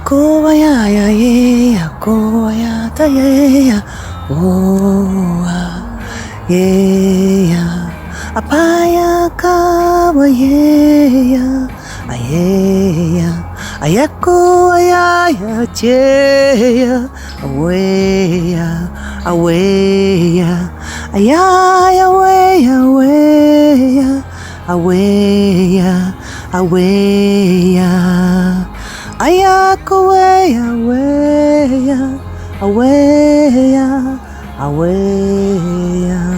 Ko ya ya ye ya ko ya ta ye ya o ye ya apaya ka wa ye ya aye ya ayako ya ya che ya awe ya aya ya we ya awe ya ayako ya awe ya.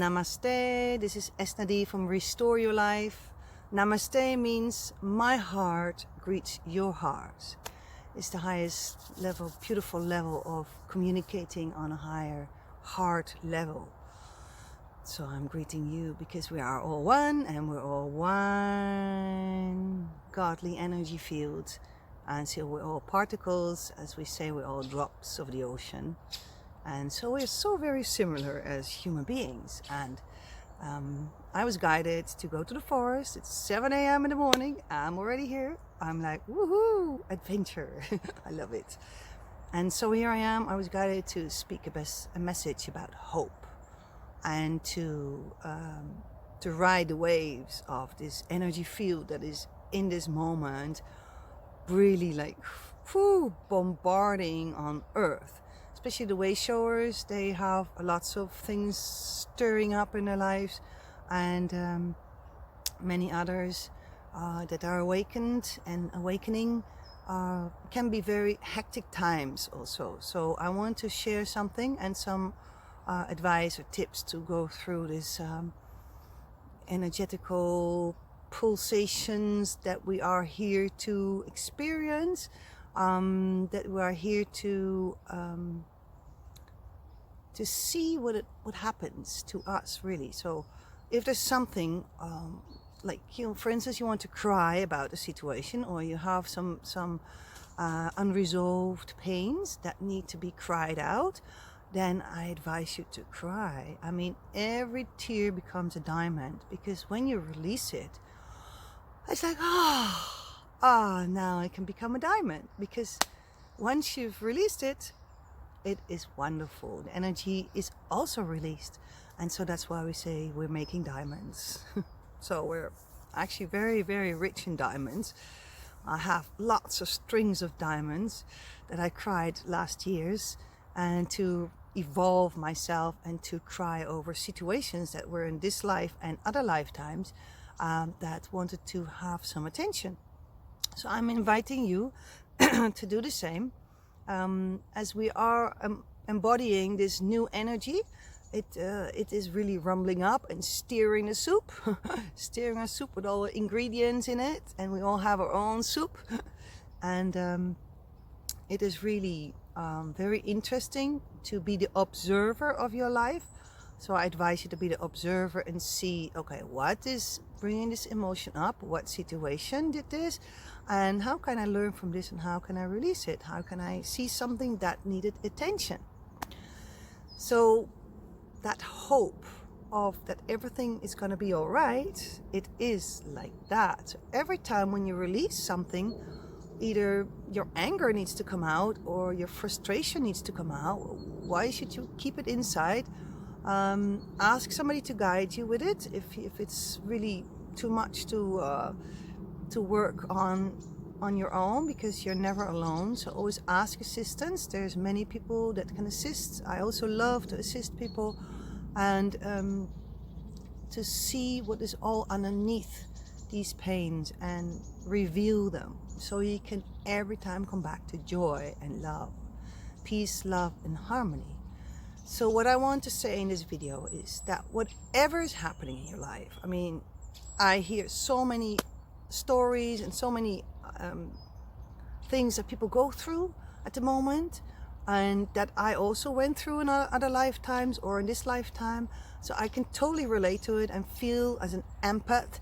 Namaste, this is Esnadi from Restore Your Life. Namaste means my heart greets your heart. It's the highest level, beautiful level of communicating on a higher heart level. So I'm greeting you because we are all one and we're all one godly energy field. And so we're all particles, as we say, we're all drops of the ocean. And so we're so very similar as human beings. And I was guided to go to the forest. It's 7 a.m. in the morning. I'm already here. I'm like, woohoo, adventure. I love it. And so here I am. I was guided to speak a message about hope and to ride the waves of this energy field that is in this moment really like bombarding on Earth. Especially the way showers, they have lots of things stirring up in their lives, and many others that are awakened and awakening can be very hectic times also. So I want to share something and some advice or tips to go through this energetical pulsations that we are here to experience, that we are here to see what happens to us, really. So if there's something like, for instance, you want to cry about a situation, or you have some unresolved pains that need to be cried out, then I advise you to cry. I mean, every tear becomes a diamond, because when you release it, it's like, now it can become a diamond, because once you've released it, it is wonderful. The energy is also released. And so that's why we say we're making diamonds. So we're actually very, very rich in diamonds. I have lots of strings of diamonds that I cried last years, and to evolve myself and to cry over situations that were in this life and other lifetimes that wanted to have some attention. So I'm inviting you to do the same. As we are embodying this new energy, it is really rumbling up and stirring the soup, stirring our soup with all the ingredients in it, and we all have our own soup. And it is really very interesting to be the observer of your life. So I advise you to be the observer and see, okay, what is bringing this emotion up? What situation did this? And how can I learn from this, and how can I release it? How can I see something that needed attention? So that hope of that everything is going to be all right, it is like that. So every time when you release something, either your anger needs to come out or your frustration needs to come out. Why should you keep it inside? Ask somebody to guide you with it if it's really too much to work on your own, because you're never alone. So always ask assistance. There's many people that can assist. I also love to assist people, and to see what is all underneath these pains and reveal them, so you can every time come back to joy and love, peace, love, and harmony. So what I want to say in this video is that whatever is happening in your life, I mean, I hear so many stories and so many things that people go through at the moment, and that I also went through in other lifetimes or in this lifetime. So I can totally relate to it and feel as an empath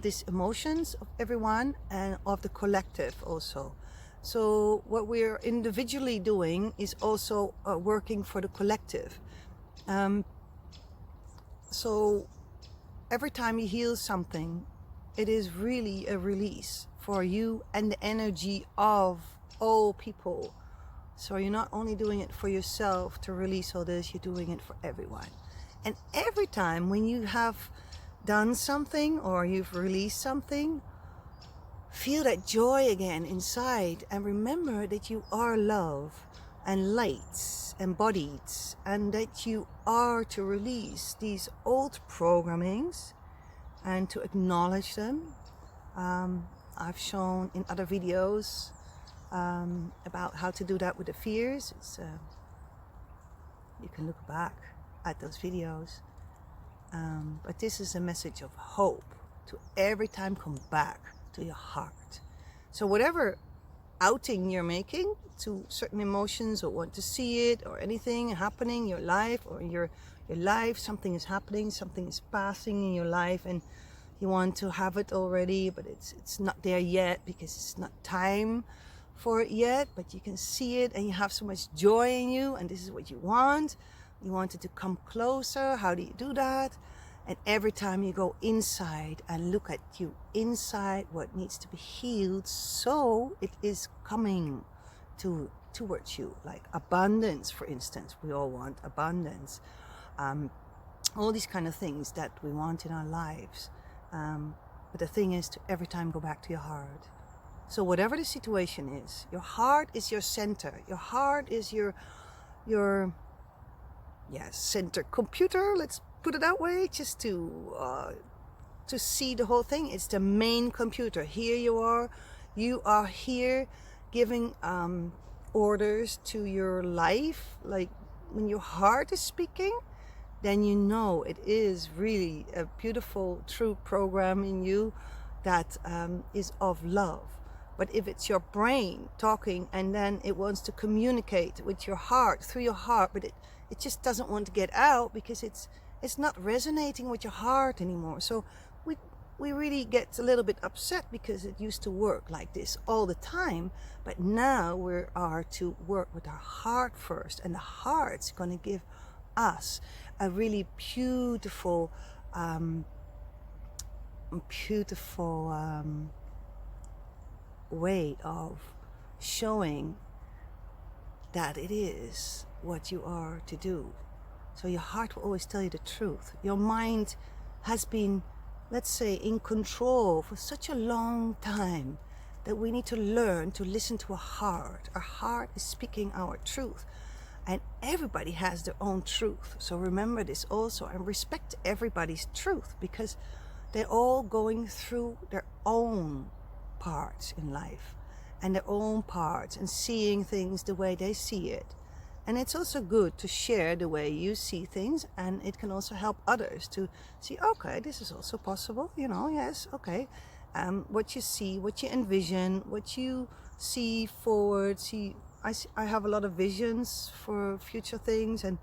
these emotions of everyone and of the collective also. So what we're individually doing is also working for the collective. So every time you heal something, it is really a release for you and the energy of all people. So you're not only doing it for yourself to release all this, you're doing it for everyone. And every time when you have done something or you've released something, feel that joy again inside, and remember that you are love and light embodied, and that you are to release these old programmings and to acknowledge them. I've shown in other videos about how to do that with the fears. You can look back at those videos. But this is a message of hope to every time come back to your heart. So whatever outing you're making to certain emotions, or want to see it, or anything happening in your life, or in your life, something is happening, something is passing in your life, and you want to have it already, but it's not there yet because it's not time for it yet, but you can see it and you have so much joy in you, and this is what you want. You want it to come closer. How do you do that? And every time you go inside and look at you inside, what needs to be healed, so it is coming towards you. Like abundance, for instance. We all want abundance. All these kind of things that we want in our lives. But the thing is to every time go back to your heart. So whatever the situation is, your heart is your center. Your heart is your center computer, let's put it that way, just to see the whole thing. It's the main computer. Here you are here giving orders to your life. Like when your heart is speaking, then you know it is really a beautiful, true program in you that is of love. But if it's your brain talking and then it wants to communicate with your heart, through your heart, but it just doesn't want to get out because it's not resonating with your heart anymore. So we really get a little bit upset because it used to work like this all the time. But now we are to work with our heart first, and the heart's going to give us a really beautiful way of showing that it is what you are to do. So your heart will always tell you the truth. Your mind has been, let's say, in control for such a long time that we need to learn to listen to our heart. Our heart is speaking our truth, and everybody has their own truth. So remember this also, and respect everybody's truth, because they're all going through their own parts in life and their own parts, and seeing things the way they see it. And it's also good to share the way you see things, and it can also help others to see, okay, this is also possible, yes, okay. What you see, what you envision, what you see forward. I have a lot of visions for future things, and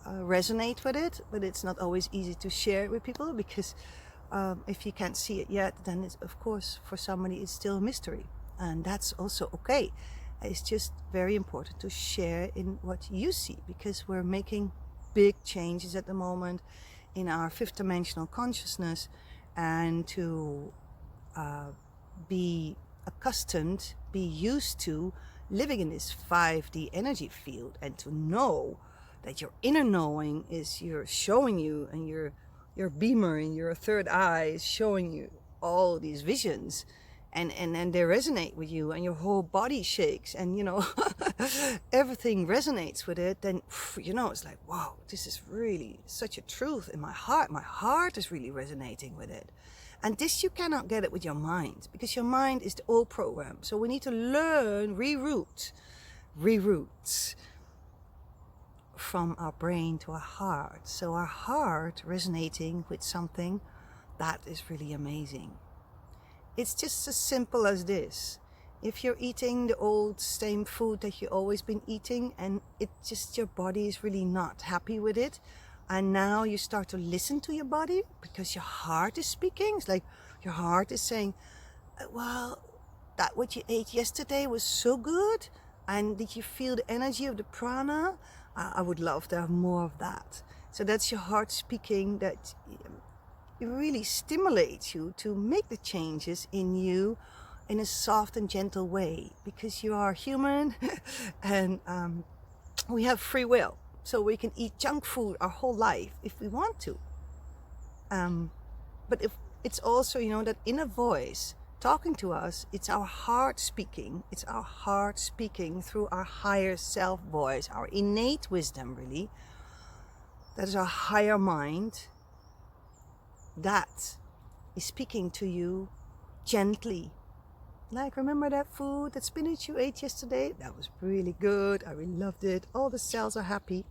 resonate with it, but it's not always easy to share it with people, because if you can't see it yet, then it's, of course, for somebody it's still a mystery, and that's also okay. It's just very important to share in what you see, because we're making big changes at the moment in our fifth dimensional consciousness, and to be accustomed, be used to living in this 5D energy field, and to know that your inner knowing is you're showing you, and your beamer in your third eye is showing you all these visions, and they resonate with you, and your whole body shakes, and everything resonates with it. Then it's like, wow, this is really such a truth in my heart is really resonating with it. And this, you cannot get it with your mind, because your mind is the old program. So we need to learn, reroute from our brain to our heart. So our heart resonating with something that is really amazing. It's just as simple as this. If you're eating the old same food that you've always been eating, and it just, your body is really not happy with it, and now you start to listen to your body because your heart is speaking. It's like your heart is saying, well, that what you ate yesterday was so good, and did you feel the energy of the prana? I would love to have more of that. So that's your heart speaking, that it really stimulates you to make the changes in you in a soft and gentle way, because you are human and we have free will, so we can eat junk food our whole life if we want to, but if it's also, you know, that inner voice talking to us, it's our heart speaking. It's our heart speaking through our higher self voice, our innate wisdom, really. That is our higher mind that is speaking to you gently. Like, remember that food, that spinach you ate yesterday? That was really good. I really loved it. All the cells are happy.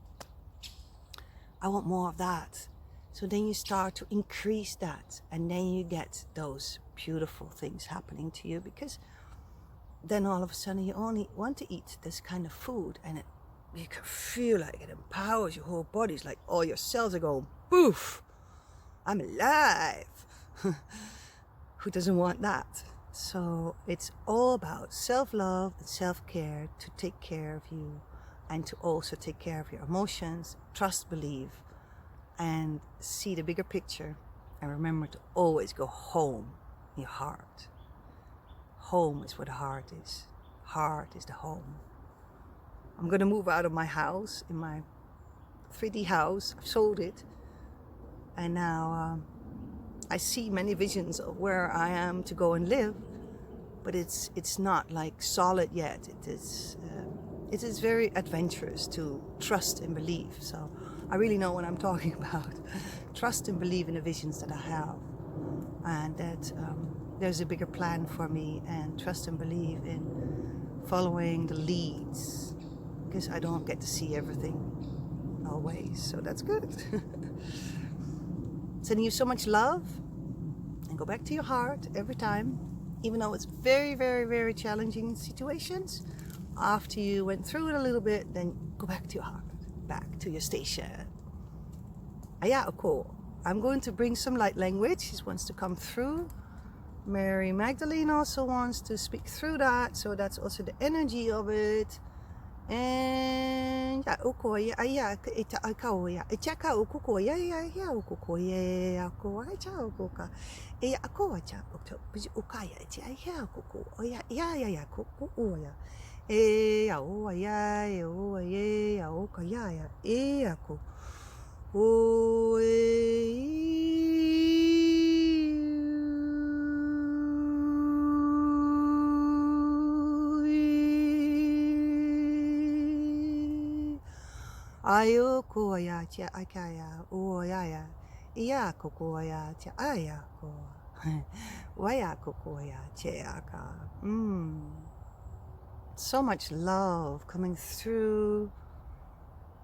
I want more of that. So then you start to increase that, and then you get those beautiful things happening to you, because then all of a sudden you only want to eat this kind of food, and you can feel like it empowers your whole body. It's like all your cells are going, poof, I'm alive. Who doesn't want that? So it's all about self-love and self-care, to take care of you and to also take care of your emotions. Trust, believe, and see the bigger picture. And remember to always go home in your heart. Home is where the heart is. Heart is the home. I'm going to move out of my house, in my 3D house. I've sold it. And now I see many visions of where I am to go and live, but it's not like solid yet. It is very adventurous to trust and believe. So I really know what I'm talking about. Trust and believe in the visions that I have, and that there's a bigger plan for me, and trust and believe in following the leads, because I don't get to see everything always. So that's good. Sending you so much love, and go back to your heart every time, even though it's very, very, very challenging situations. After you went through it a little bit, then go back to your heart, back to your station. Yeah, cool. I'm going to bring some light language. She wants to come through. Mary Magdalene also wants to speak through that, so that's also the energy of it. And yeah, yeah, it's chaka ukuko yeah, ukuko yeah, ako cha ukuka. Ako cha ukaya yeah, kuku. Oh yeah, kuku. Oh yeah. Oh yeah, okay, yeah, ako. Oh ayoko ya cha akaya o ya iya koko ya cha aya ko waya koko ya cha aka. So much love coming through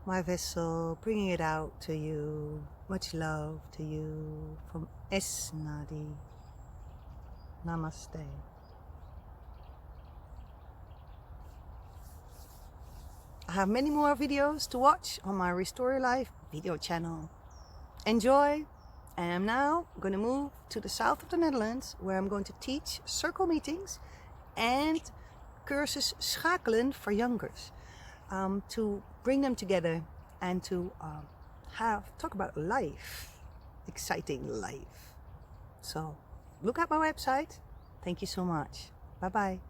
my vessel, bringing it out to you. Much love to you from Esnadi. Namaste. I have many more videos to watch on my Restore Your Life video channel. Enjoy! I am now going to move to the south of the Netherlands, where I'm going to teach circle meetings and cursus schakelen for youngers, to bring them together and to talk about life, exciting life. So look at my website. Thank you so much. Bye bye.